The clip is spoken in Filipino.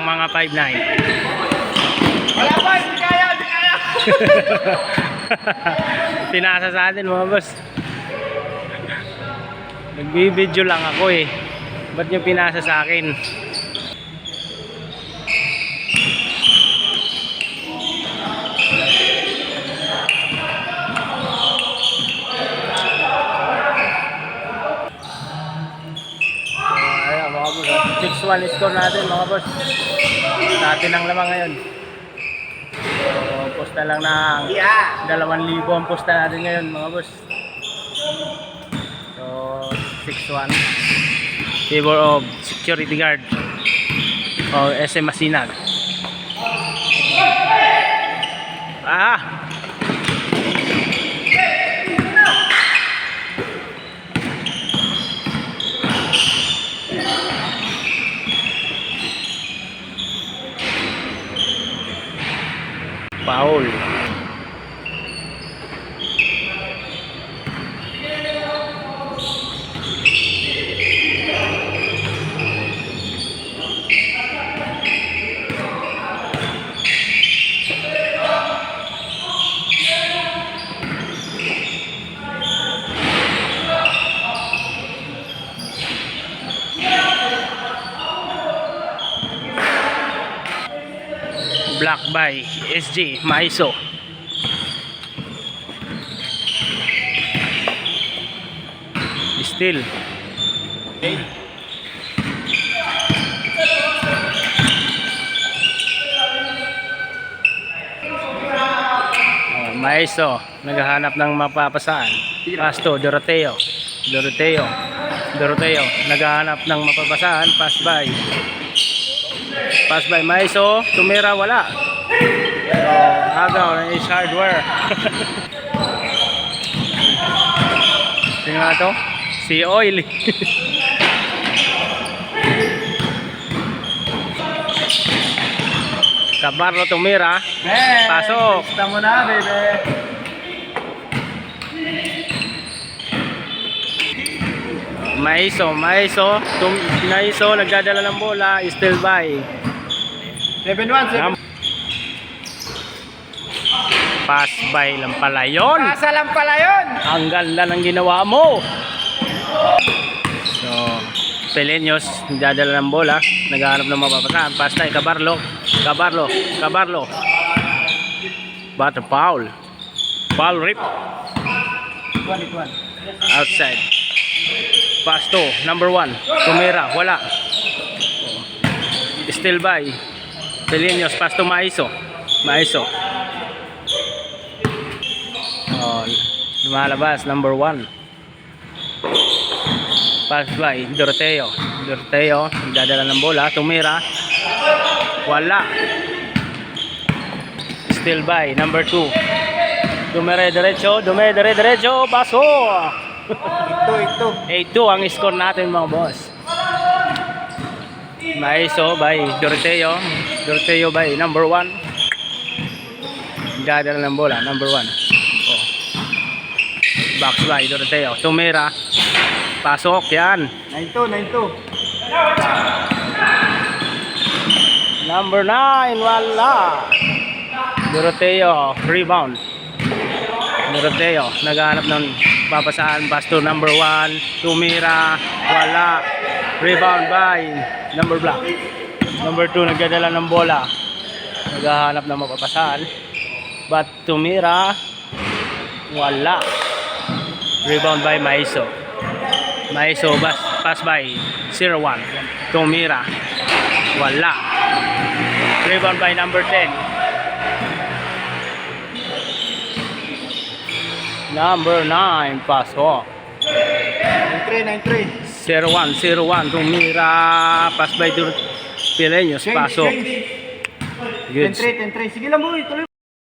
mga 5'9". Wala pa, hindi kaya, hindi kaya. Pinasa sa atin mga boss. Nagbibideo lang ako eh. Ba't nyo pinasa sa akin? Ayan mga boss, 6-1 score natin mga boss. Natin ang lamang ngayon. So, posta lang ng 2,000 ang posta natin ngayon mga boss. So 6-1 favor of security guard o SM Masinag. Foul. Block by SG Maiso. Still Maiso naghahanap ng mapapasaan. Pasto Doroteo naghahanap ng mapapasaan. Pass by Maiso, tumira wala. So, agaw is hardware. Sino nga to? Si Oil. Kabarlo tumira. Pasok. Gusto mo na, baby. Maiso nagdadala ng bola, still by 7-1, 7. pass by lang pala yun. Kasa lang pala yun. Ang ganda ng ginawa mo. So Peleños nagdadala ng bola, naghahanap ng mapapasaan. Pass na Cabarlo. But foul rip outside. Pass to number 1, tumira wala. Still by Peleños. Pass to Maiso. Lumalabas number 1. Pass by Doroteo nagdadala ng bola, tumira wala. Still by number 2, dumere diretso, baso. Ito. 8-2 ang score natin mga boss. Maiso by Doroteo by number 1. Nagdadala ng bola, number 1. Box by Doroteo, tumira, pasok yan. 9-2. Number 9 wala. Doroteo rebound. Naghahanap ng papasaan. Pass to number 1, tumira wala. Rebound by number 2, nagdadala ng bola, naghahanap ng mapapasaan, but tumira wala. Rebound by Maiso, pass by 0-1, tumira wala. Rebound by number 10, number 9, pasok. 9-3. 0-1, tumira, pass by Peleños, pasok. Good. 10-3. Sige lang boy, tuloy.